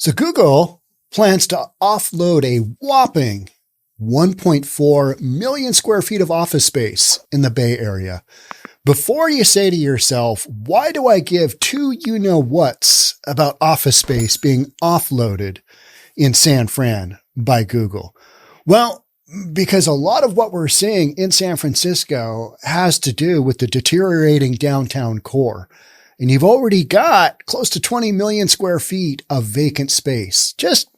So Google plans to offload a whopping 1.4 million square feet of office space in the Bay Area. Before you say to yourself, why do I give two you-know-whats about office space being offloaded in San Fran by Google? Well, because a lot of what we're seeing in San Francisco has to do with the deteriorating downtown core. And you've already got close to 20 million square feet of vacant space. Just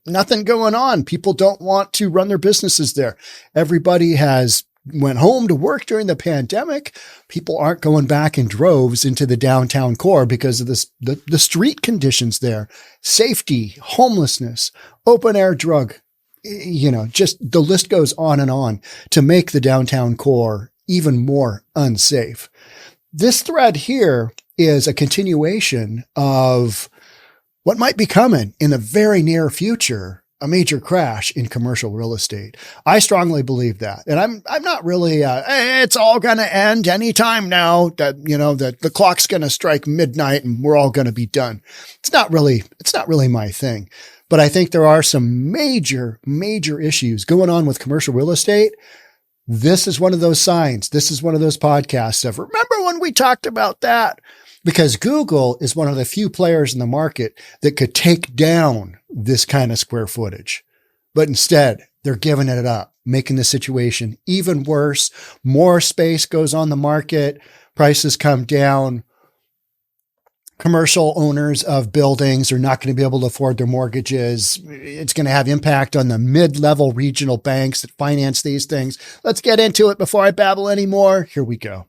nothing going on. People don't want to run their businesses there. Everybody has went home to work during the pandemic. People aren't going back in droves into the downtown core because of the street conditions there. Safety, homelessness, open air drug, just the list goes on to make the downtown core even more unsafe. This thread here is a continuation of what might be coming in the very near future, a major crash in commercial real estate. I strongly believe that. And I'm not really, it's all going to end anytime now that, that the clock's going to strike midnight and we're all going to be done. It's not really my thing. But I think there are some major issues going on with commercial real estate. This is one of those signs. This is one of those podcasts of, remember when we talked about that? Because Google is one of the few players in the market that could take down this kind of square footage. But instead, they're giving it up, making the situation even worse. More space goes on the market. Prices come down. Commercial owners of buildings are not going to be able to afford their mortgages. It's going to have impact on the mid-level regional banks that finance these things. Let's get into it before I babble anymore. Here we go.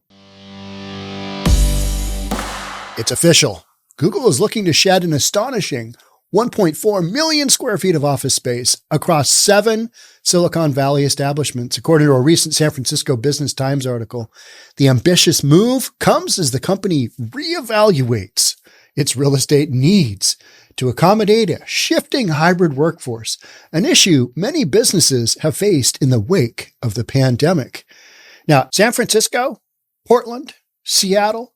It's official. Google is looking to shed an astonishing 1.4 million square feet of office space across 7 Silicon Valley establishments, according to a recent San Francisco Business Times article. The ambitious move comes as the company reevaluates its real estate needs to accommodate a shifting hybrid workforce, an issue many businesses have faced in the wake of the pandemic. Now, San Francisco, Portland, Seattle,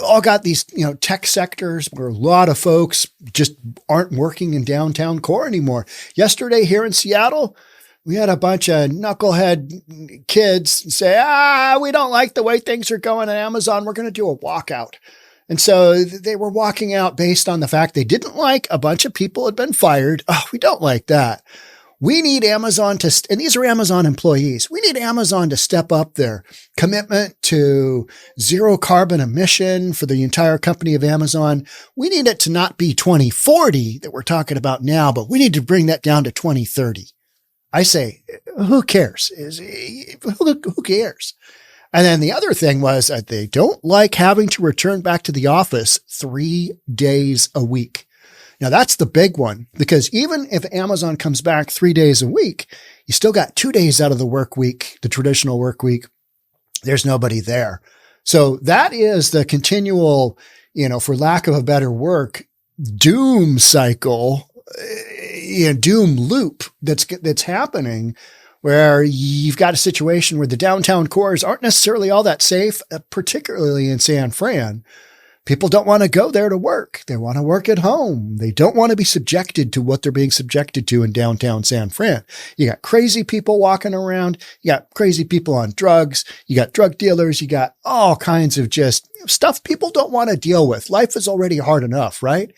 all got these, tech sectors where a lot of folks just aren't working in downtown core anymore. Yesterday here in Seattle, we had a bunch of knucklehead kids say, we don't like the way things are going at Amazon. We're going to do a walkout. And so they were walking out based on the fact they didn't like a bunch of people had been fired. Oh, we don't like that. We need Amazon and these are Amazon employees. We need Amazon to step up their commitment to zero carbon emission for the entire company of Amazon. We need it to not be 2040 that we're talking about now, but we need to bring that down to 2030. I say, who cares? Who cares? And then the other thing was that they don't like having to return back to the office 3 days a week. Now that's the big one, because even if Amazon comes back 3 days a week, you still got 2 days out of the work week, the traditional work week. There's nobody there. So that is the continual, for lack of a better word, doom cycle, doom loop that's happening, where you've got a situation where the downtown cores aren't necessarily all that safe, particularly in San Fran. People don't want to go there to work. They want to work at home. They don't want to be subjected to what they're being subjected to in downtown San Fran. You got crazy people walking around. You got crazy people on drugs. You got drug dealers. You got all kinds of just stuff people don't want to deal with. Life is already hard enough, right?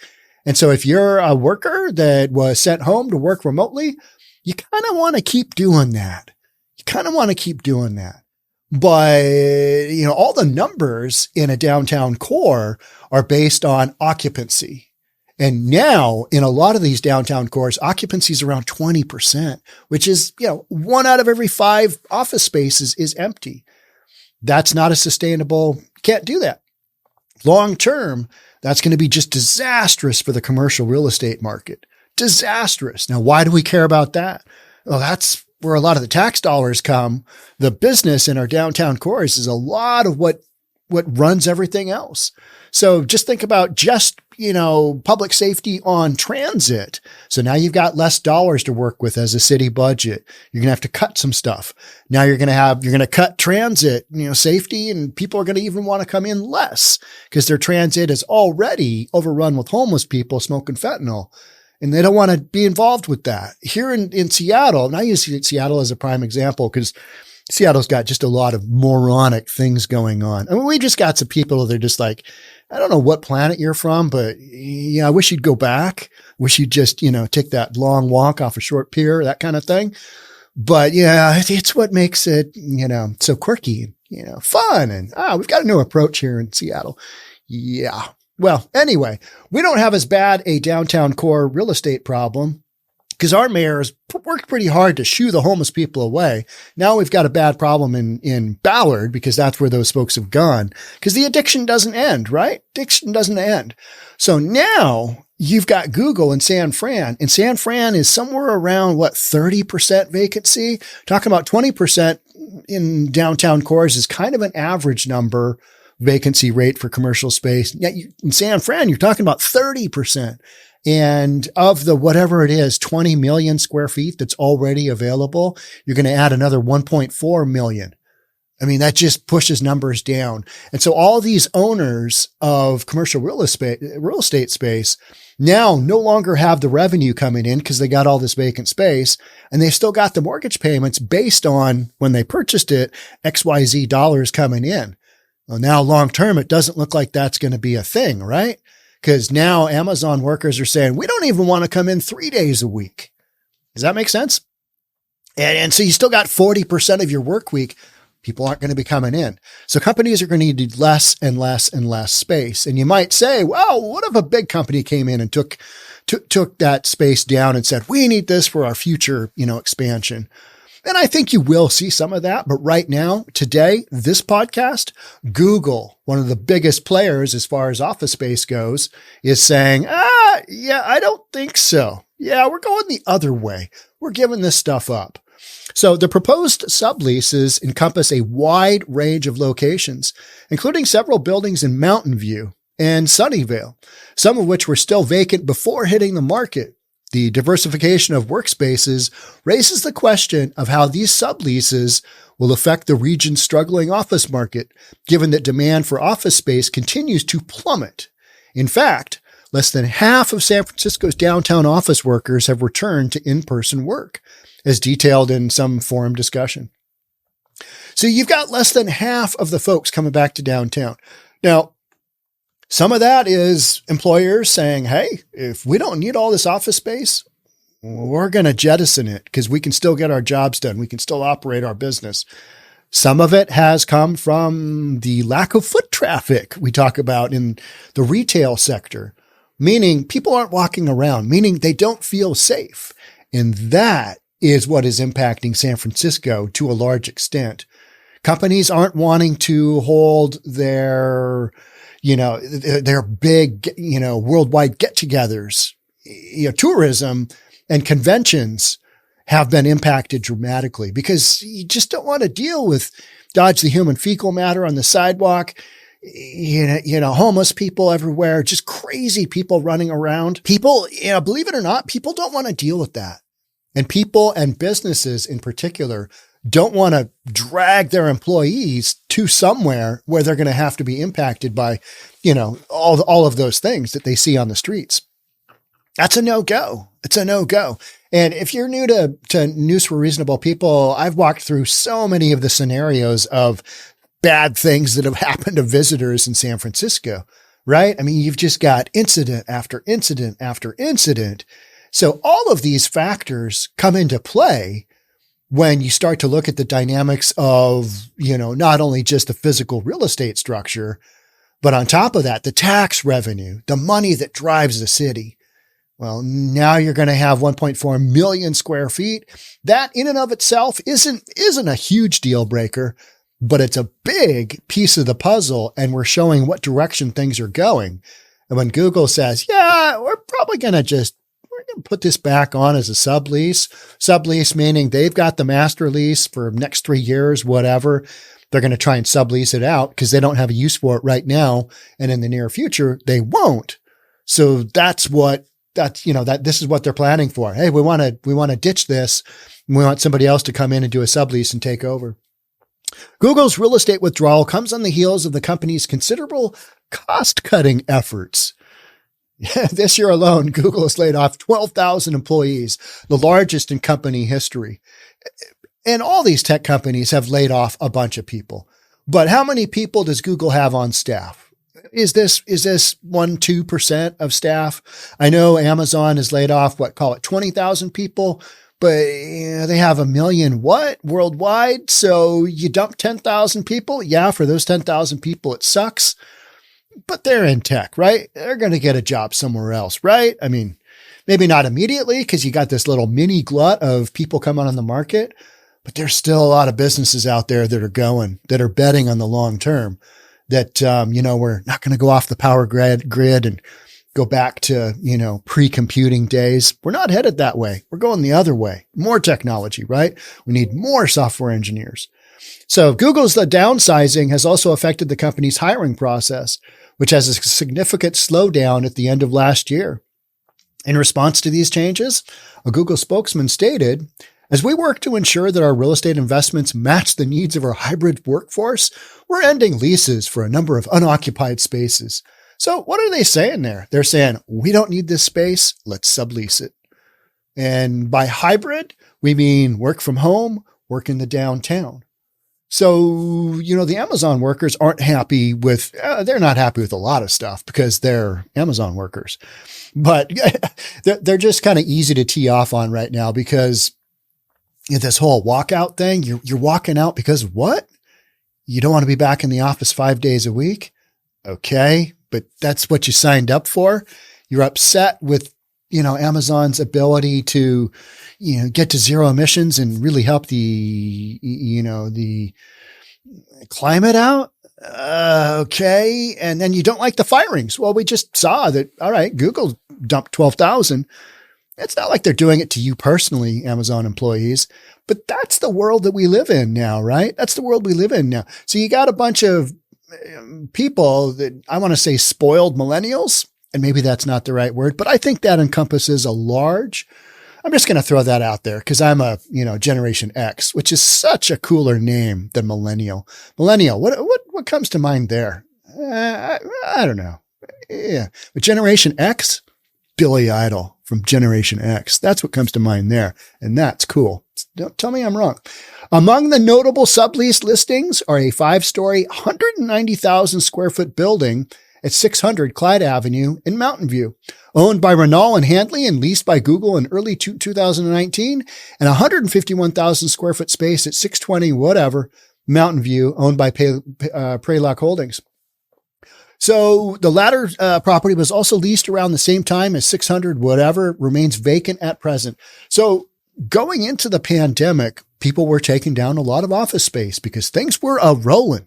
And so if you're a worker that was sent home to work remotely, you kind of want to keep doing that. But, all the numbers in a downtown core are based on occupancy. And now in a lot of these downtown cores, occupancy is around 20%, which is, 1 out of every 5 office spaces is empty. That's not a sustainable, can't do that. Long term, that's going to be just disastrous for the commercial real estate market. Disastrous. Now, why do we care about that? Well, that's where a lot of the tax dollars come. The business in our downtown cores is a lot of what runs everything else. So just think about public safety on transit. So now you've got less dollars to work with as a city budget. You're going to have to cut some stuff. Now you're going to cut transit, safety, and people are going to even want to come in less because their transit is already overrun with homeless people smoking fentanyl. and they don't want to be involved with that. Here in Seattle, and I use Seattle as a prime example because Seattle's got just a lot of moronic things going on. I mean, we just got some people that are just like, I don't know what planet you're from, but yeah, I wish you'd go back. Wish you'd just, take that long walk off a short pier, that kind of thing. But yeah, it's what makes it, so quirky, fun. And we've got a new approach here in Seattle. Yeah. Well, anyway, we don't have as bad a downtown core real estate problem because our mayor has worked pretty hard to shoo the homeless people away. Now we've got a bad problem in Ballard because that's where those folks have gone because the addiction doesn't end, right? Addiction doesn't end. So now you've got Google in San Fran, and San Fran is somewhere around 30% vacancy. Talking about 20% in downtown cores is kind of an average number vacancy rate for commercial space. Yet in San Fran, you're talking about 30%. And of the whatever it is, 20 million square feet that's already available, you're going to add another 1.4 million. I mean, that just pushes numbers down. And so all these owners of commercial real estate space now no longer have the revenue coming in because they got all this vacant space, and they've still got the mortgage payments based on when they purchased it, XYZ dollars coming in. Well, now long-term, it doesn't look like that's going to be a thing, right? Because now Amazon workers are saying, we don't even want to come in 3 days a week. Does that make sense? And so you still got 40% of your work week. People aren't going to be coming in. So companies are going to need less and less and less space. And you might say, well, what if a big company came in and took that space down and said, we need this for our future, expansion. And I think you will see some of that. But right now, today, this podcast, Google, one of the biggest players as far as office space goes, is saying, yeah, I don't think so. Yeah, we're going the other way. We're giving this stuff up. So the proposed subleases encompass a wide range of locations, including several buildings in Mountain View and Sunnyvale, some of which were still vacant before hitting the market. The diversification of workspaces raises the question of how these subleases will affect the region's struggling office market, given that demand for office space continues to plummet. In fact, less than half of San Francisco's downtown office workers have returned to in-person work, as detailed in some forum discussion. So you've got less than half of the folks coming back to downtown. Now, some of that is employers saying, hey, if we don't need all this office space, we're going to jettison it because we can still get our jobs done. We can still operate our business. Some of it has come from the lack of foot traffic we talk about in the retail sector, meaning people aren't walking around, meaning they don't feel safe. And that is what is impacting San Francisco to a large extent. Companies aren't wanting to hold their big, worldwide get-togethers. Tourism and conventions have been impacted dramatically because you just don't want to deal with dodge the human fecal matter on the sidewalk, homeless people everywhere, just crazy people running around. People, believe it or not, people don't want to deal with that. And people and businesses in particular don't want to drag their employees to somewhere where they're going to have to be impacted by, all of those things that they see on the streets. That's a no-go. It's a no-go. And if you're new to News for Reasonable People, I've walked through so many of the scenarios of bad things that have happened to visitors in San Francisco, right? I mean, you've just got incident after incident after incident. So all of these factors come into play when you start to look at the dynamics of, not only just the physical real estate structure, but on top of that, the tax revenue, the money that drives the city. Well, now you're going to have 1.4 million square feet. That in and of itself isn't a huge deal breaker, but it's a big piece of the puzzle. And we're showing what direction things are going. And when Google says, yeah, we're probably going to put this back on as a sublease meaning they've got the master lease for next 3 years, whatever. They're going to try and sublease it out because they don't have a use for it right now. And in the near future, they won't. So this is what they're planning for. Hey, we want to ditch this. We want somebody else to come in and do a sublease and take over. Google's real estate withdrawal comes on the heels of the company's considerable cost-cutting efforts. This year alone, Google has laid off 12,000 employees, the largest in company history. And all these tech companies have laid off a bunch of people. But how many people does Google have on staff? Is this 1-2% of staff? I know Amazon has laid off, call it 20,000 people, but they have 1 million worldwide. So you dump 10,000 people. Yeah, for those 10,000 people, it sucks, but they're in tech, right? They're going to get a job somewhere else, right? I mean, maybe not immediately because you got this little mini glut of people coming on the market, but there's still a lot of businesses out there that are betting on the long term that, we're not going to go off the power grid and go back to, pre-computing days. We're not headed that way. We're going the other way. More technology, right? We need more software engineers. So Google's downsizing has also affected the company's hiring process, which has a significant slowdown at the end of last year. In response to these changes, a Google spokesman stated, "As we work to ensure that our real estate investments match the needs of our hybrid workforce, we're ending leases for a number of unoccupied spaces." So what are they saying there? They're saying, we don't need this space. Let's sublease it. And by hybrid, we mean work from home, work in the downtown. So, the Amazon workers aren't happy with, they're not happy with a lot of stuff because they're Amazon workers, but they're just kind of easy to tee off on right now because this whole walkout thing, you're walking out because what? You don't want to be back in the office 5 days a week. Okay. But that's what you signed up for. You're upset with, Amazon's ability to, get to zero emissions and really help the climate out. Okay. And then you don't like the firings. Well, we just saw that. All right. Google dumped 12,000. It's not like they're doing it to you personally, Amazon employees, but that's the world that we live in now, right? That's the world we live in now. So you got a bunch of people that I want to say spoiled millennials, and maybe that's not the right word, but I think that encompasses I'm just going to throw that out there because I'm a, Generation X, which is such a cooler name than millennial. Millennial, what comes to mind there? I don't know. Yeah. But Generation X, Billy Idol from Generation X. That's what comes to mind there. And that's cool. Don't tell me I'm wrong. Among the notable sublease listings are a 5-story, 190,000 square foot building at 600 Clyde Avenue in Mountain View, owned by Renault and Handley and leased by Google in early 2019, and a 151,000 square foot space at 620 Mountain View, owned by Praylock Holdings. So the latter property was also leased around the same time as 600 remains vacant at present. So going into the pandemic, people were taking down a lot of office space because things were rolling.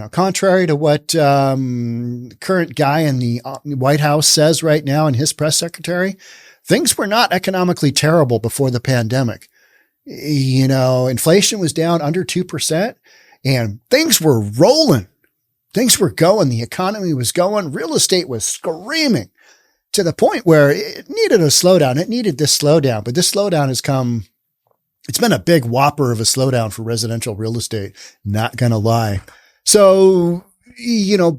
Contrary to what current guy in the White House says right now and his press secretary, things were not economically terrible before the pandemic. Inflation was down under 2% and things were rolling. Things were going. The economy was going. Real estate was screaming to the point where it needed a slowdown. It needed this slowdown, but this slowdown has come. It's been a big whopper of a slowdown for residential real estate. Not going to lie. So,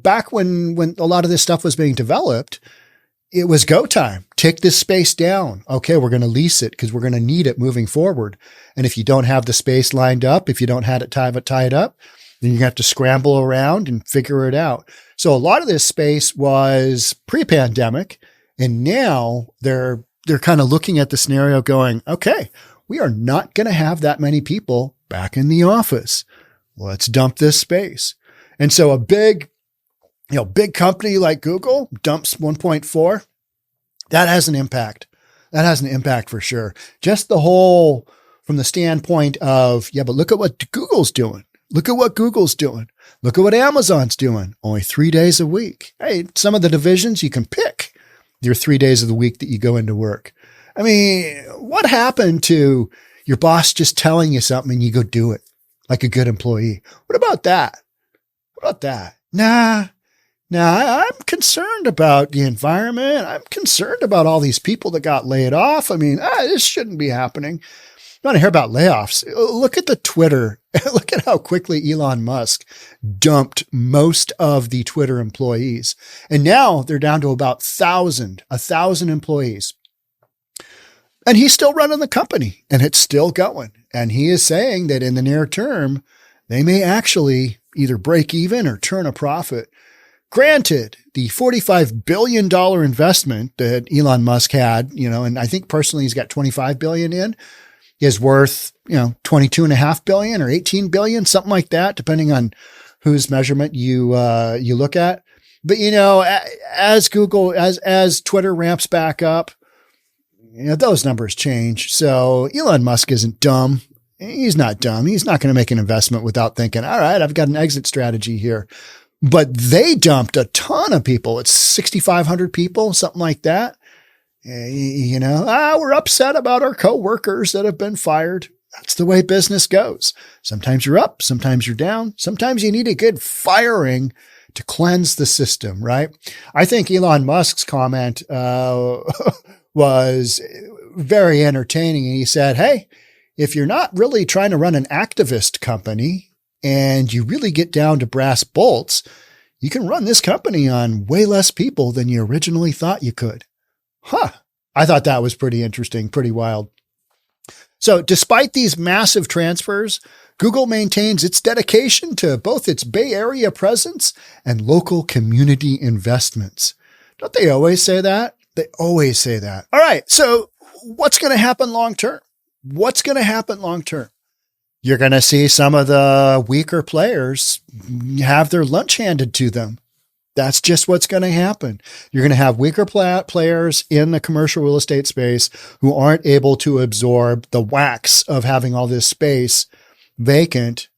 back when a lot of this stuff was being developed, it was go time. Take this space down. Okay, we're going to lease it because we're going to need it moving forward. And if you don't have the space lined up, if you don't have it tied up, then you have to scramble around and figure it out. So a lot of this space was pre-pandemic, and now they're kind of looking at the scenario going, okay, we are not going to have that many people back in the office. Let's dump this space. And so a big company like Google dumps 1.4. That has an impact. That has an impact for sure. Just the whole, from the standpoint of, but look at what Google's doing. Look at what Google's doing. Look at what Amazon's doing. Only 3 days a week. Hey, some of the divisions you can pick your 3 days of the week that you go into work. I mean, what happened to your boss just telling you something and you go do it like a good employee? What about that? What about that? Nah, I'm concerned about the environment. I'm concerned about all these people that got laid off. I mean, this shouldn't be happening. want to hear about layoffs? Look at the Twitter. Look at how quickly Elon Musk dumped most of the Twitter employees. And now they're down to about 1,000 employees. And he's still running the company and it's still going. And he is saying that in the near term, they may actually either break even or turn a profit. Granted, the $45 billion investment that Elon Musk had, and I think personally he's got $25 billion in, is worth, $22.5 billion or $18 billion, something like that, depending on whose measurement you look at. But, as Twitter ramps back up, those numbers change. So Elon Musk isn't dumb. He's not dumb. He's not going to make an investment without thinking, all right, I've got an exit strategy here. But they dumped a ton of people. It's 6,500 people, something like that. We're upset about our coworkers that have been fired. That's the way business goes. Sometimes you're up, sometimes you're down. Sometimes you need a good firing to cleanse the system, right? I think Elon Musk's comment was very entertaining. And he said, hey, if you're not really trying to run an activist company and you really get down to brass bolts, you can run this company on way less people than you originally thought you could. I thought that was pretty interesting, pretty wild. So despite these massive transfers, Google maintains its dedication to both its Bay Area presence and local community investments. Don't they always say that? They always say that. All right. So what's going to happen long term? You're going to see some of the weaker players have their lunch handed to them. That's just what's going to happen. You're going to have weaker players in the commercial real estate space who aren't able to absorb the whacks of having all this space vacant.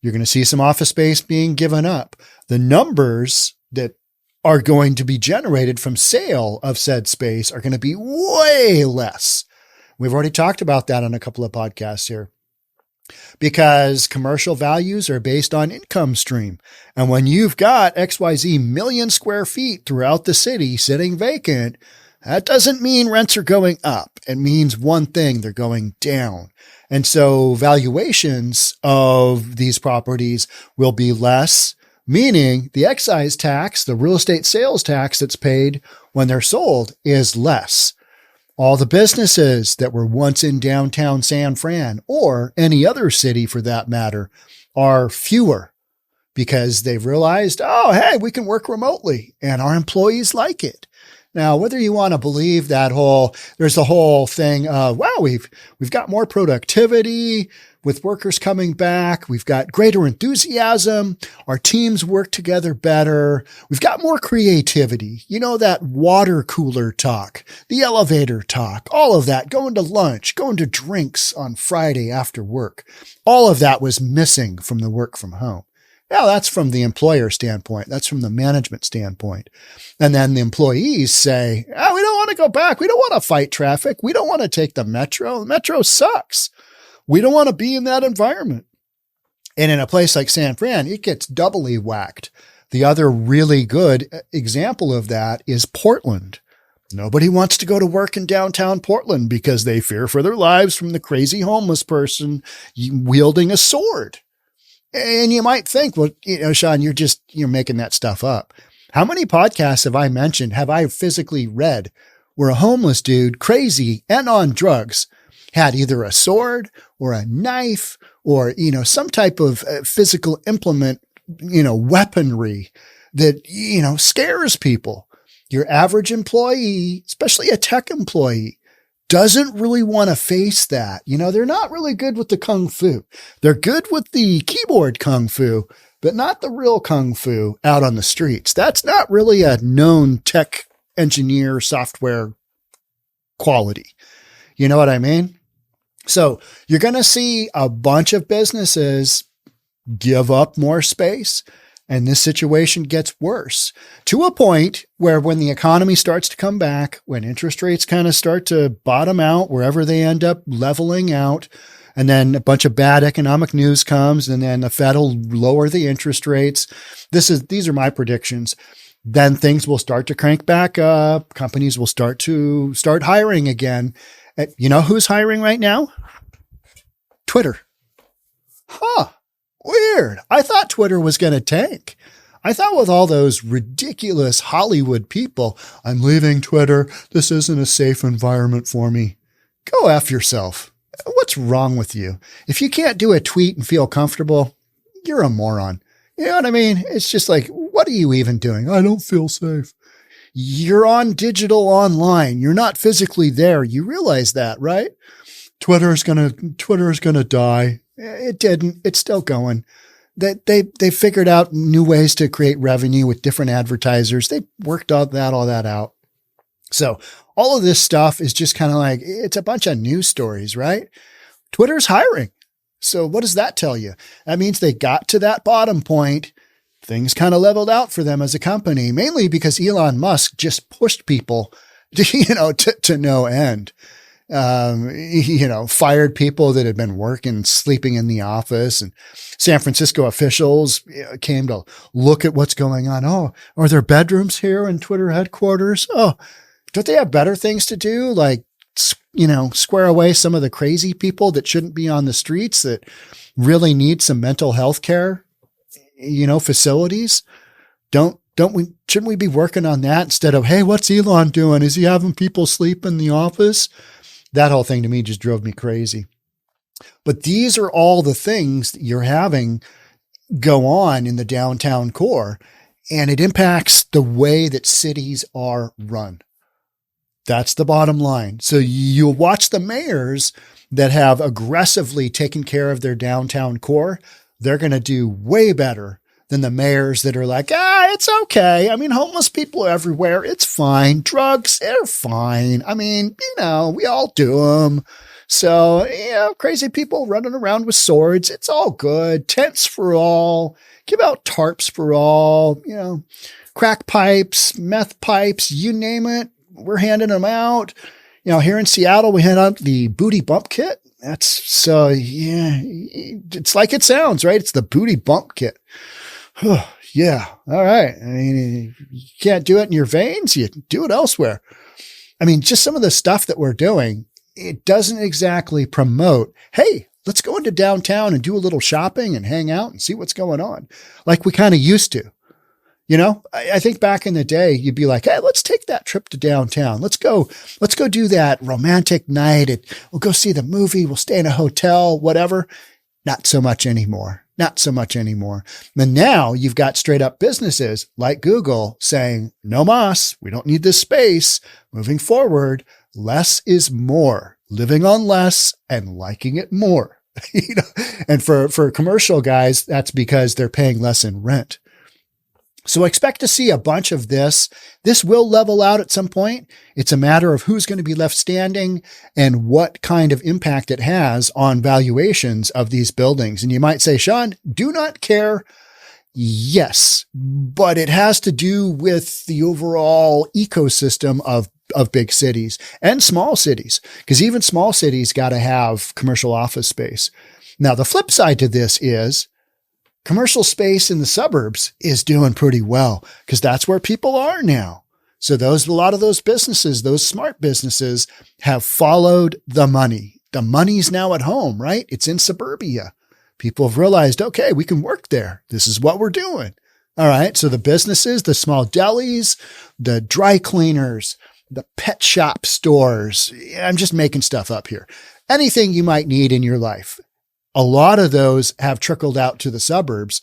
You're going to see some office space being given up. The numbers that are going to be generated from sale of said space are going to be way less. We've already talked about that on a couple of podcasts here. Because commercial values are based on income stream. And when you've got XYZ million square feet throughout the city sitting vacant, that doesn't mean rents are going up. It means one thing, they're going down. And so valuations of these properties will be less, meaning the excise tax, the real estate sales tax that's paid when they're sold is less. All the businesses that were once in downtown San Fran or any other city for that matter are fewer because they've realized, oh, hey, we can work remotely and our employees like it. Now, whether you want to believe there's the whole thing of, wow, we've got more productivity with workers coming back. We've got greater enthusiasm. Our teams work together better. We've got more creativity. That water cooler talk, the elevator talk, all of that, going to lunch, going to drinks on Friday after work. All of that was missing from the work from home. Now, that's from the employer standpoint. That's from the management standpoint. And then the employees say, we don't want to go back. We don't want to fight traffic. We don't want to take the metro. The metro sucks. We don't want to be in that environment. And in a place like San Fran, it gets doubly whacked. The other really good example of that is Portland. Nobody wants to go to work in downtown Portland because they fear for their lives from the crazy homeless person wielding a sword. And you might think, well, Sean, you're making that stuff up. How many podcasts have I physically read where a homeless dude, crazy and on drugs, had either a sword or a knife or, some type of physical implement, weaponry that, scares people. Your average employee, especially a tech employee, doesn't really want to face that. They're not really good with the kung fu. They're good with the keyboard kung fu, but not the real kung fu out on the streets. That's not really a known tech engineer software quality. You know what I mean? So you're going to see a bunch of businesses give up more space. And this situation gets worse to a point where when the economy starts to come back, when interest rates kind of start to bottom out, wherever they end up leveling out, and then a bunch of bad economic news comes, and then the Fed will lower the interest rates. These are my predictions. Then things will start to crank back up. Companies will start hiring again. You know who's hiring right now? Twitter. Huh. Weird. I thought Twitter was going to tank. I thought with all those ridiculous Hollywood people, I'm leaving Twitter. This isn't a safe environment for me. Go F yourself. What's wrong with you? If you can't do a tweet and feel comfortable, you're a moron. You know what I mean? It's just like, what are you even doing? I don't feel safe. You're on digital online. You're not physically there. You realize that, right? Twitter's gonna die. It didn't. It's still going. They figured out new ways to create revenue with different advertisers. They worked all that out. So all of this stuff is just kind of like, it's a bunch of news stories, right? Twitter's hiring. So what does that tell you? That means they got to that bottom point. Things kind of leveled out for them as a company, mainly because Elon Musk just pushed people to no end. Fired people that had been working, sleeping in the office, and San Francisco officials came to look at what's going on. Oh, are there bedrooms here in Twitter headquarters? Oh, don't they have better things to do? Like, square away some of the crazy people that shouldn't be on the streets that really need some mental health care, facilities. Shouldn't we be working on that instead of, hey, what's Elon doing? Is he having people sleep in the office? That whole thing to me just drove me crazy. But these are all the things that you're having go on in the downtown core, and it impacts the way that cities are run. That's the bottom line. So you'll watch the mayors that have aggressively taken care of their downtown core. They're going to do way better than the mayors that are like, it's okay. I mean, homeless people are everywhere. It's fine. Drugs, they're fine. I mean, we all do them. So, crazy people running around with swords. It's all good. Tents for all. Give out tarps for all. Crack pipes, meth pipes, you name it. We're handing them out. Here in Seattle, we hand out the booty bump kit. It's like it sounds, right? It's the booty bump kit. Yeah. All right. I mean, you can't do it in your veins. You do it elsewhere. I mean, just some of the stuff that we're doing, it doesn't exactly promote, hey, let's go into downtown and do a little shopping and hang out and see what's going on, like we kind of used to. I think back in the day, you'd be like, hey, let's take that trip to downtown. Let's go do that romantic night. We'll go see the movie. We'll stay in a hotel, whatever. Not so much anymore. And now you've got straight up businesses like Google saying, no mas, we don't need this space. Moving forward, less is more, living on less and liking it more. And for commercial guys, that's because they're paying less in rent. So expect to see a bunch of this. This will level out at some point. It's a matter of who's going to be left standing and what kind of impact it has on valuations of these buildings. And you might say, Sean, do not care. Yes, but it has to do with the overall ecosystem of big cities and small cities, because even small cities got to have commercial office space. Now, the flip side to this is commercial space in the suburbs is doing pretty well because that's where people are now. So a lot of those businesses, those smart businesses have followed the money. The money's now at home, right? It's in suburbia. People have realized, okay, we can work there. This is what we're doing. All right. So the businesses, the small delis, the dry cleaners, the pet shop stores, I'm just making stuff up here. Anything you might need in your life. A lot of those have trickled out to the suburbs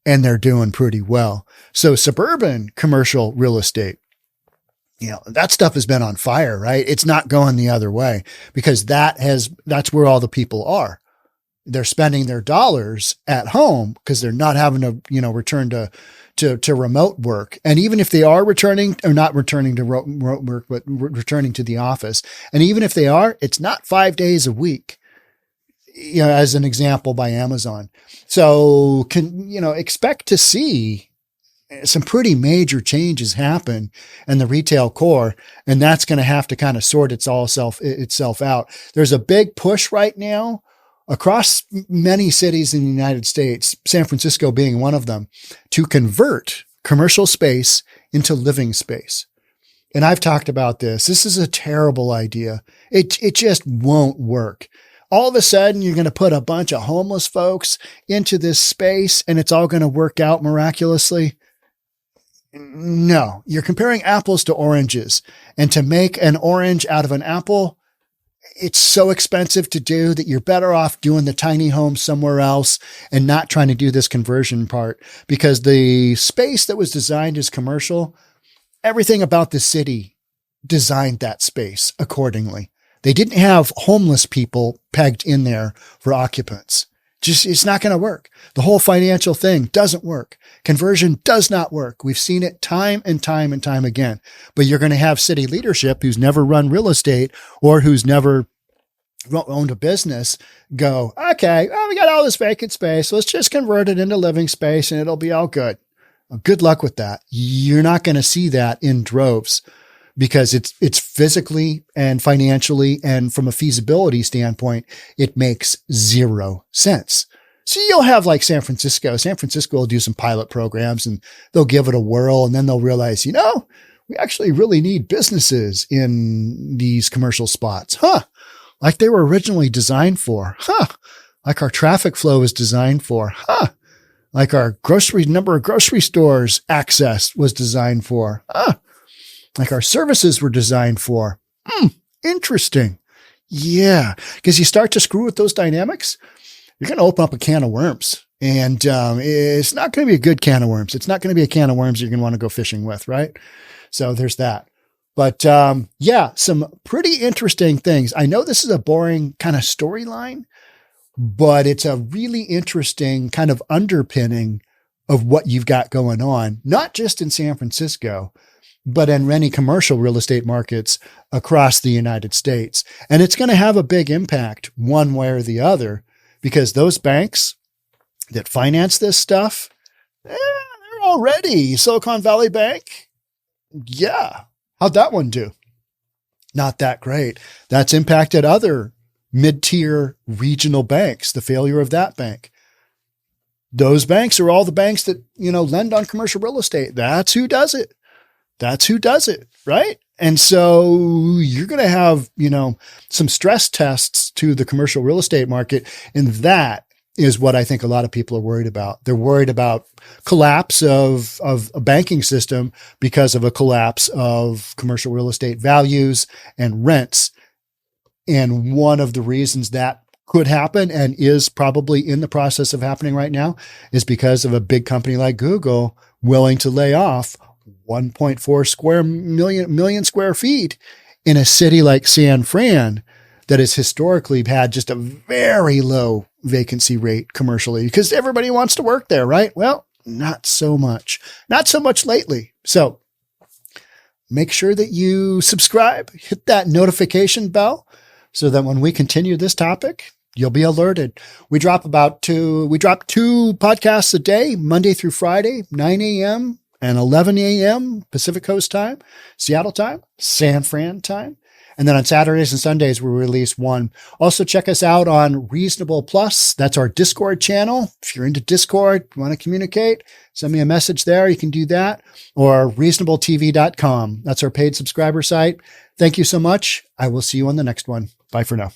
and they're doing pretty well. So suburban commercial real estate, that stuff has been on fire, right? It's not going the other way because that's where all the people are. They're spending their dollars at home because they're not having to, return to remote work. And even if they are returning or not returning to remote work, but returning to the office. And even if they are, it's not 5 days a week. As an example by Amazon. So expect to see some pretty major changes happen in the retail core. And that's going to have to kind of sort itself out. There's a big push right now across many cities in the United States, San Francisco being one of them, to convert commercial space into living space. And I've talked about this. This is a terrible idea. It just won't work. all of a sudden you're going to put a bunch of homeless folks into this space and it's all going to work out miraculously. No, you're comparing apples to oranges, and to make an orange out of an apple, it's so expensive to do that you're better off doing the tiny home somewhere else and not trying to do this conversion part, because the space that was designed as commercial, everything about the city designed that space accordingly. They didn't have homeless people pegged in there for occupants. Just, it's not going to work. The whole financial thing doesn't work. Conversion does not work. We've seen it time and time and time again. But you're going to have city leadership who's never run real estate or who's never owned a business go, okay, well, we got all this vacant space. Let's just convert it into living space and it'll be all good. Well, good luck with that. You're not going to see that in droves, because it's physically and financially and from a feasibility standpoint, it makes zero sense. So you'll have like San Francisco. San Francisco will do some pilot programs and they'll give it a whirl, and then they'll realize, we actually really need businesses in these commercial spots. Like they were originally designed for. Like our traffic flow is designed for. Like our number of grocery stores access was designed for. Like our services were designed for. Interesting. Yeah. Because you start to screw with those dynamics, you're going to open up a can of worms, and it's not going to be a good can of worms. It's not going to be a can of worms you're going to want to go fishing with. Right. So there's that. But yeah, some pretty interesting things. I know this is a boring kind of storyline, but it's a really interesting kind of underpinning of what you've got going on, not just in San Francisco, but in many commercial real estate markets across the United States. And it's going to have a big impact one way or the other, because those banks that finance this stuff, they're already Silicon Valley Bank. Yeah. How'd that one do? Not that great. That's impacted other mid-tier regional banks, the failure of that bank. Those banks are all the banks that, lend on commercial real estate. That's who does it. That's who does it, right? And so you're going to have, some stress tests to the commercial real estate market. And that is what I think a lot of people are worried about. They're worried about collapse of a banking system because of a collapse of commercial real estate values and rents. And one of the reasons that could happen, and is probably in the process of happening right now, is because of a big company like Google willing to lay off 1.4 million square feet in a city like San Fran that has historically had just a very low vacancy rate commercially, because everybody wants to work there, right? Well, not so much lately. So make sure that you subscribe, hit that notification bell, so that when we continue this topic, you'll be alerted. We drop two podcasts a day, Monday through Friday, 9 a.m. and 11 a.m. Pacific Coast time, Seattle time, San Fran time. And then on Saturdays and Sundays, we release one. Also, check us out on Reasonable Plus. That's our Discord channel. If you're into Discord, you want to communicate, send me a message there. You can do that. Or reasonabletv.com. That's our paid subscriber site. Thank you so much. I will see you on the next one. Bye for now.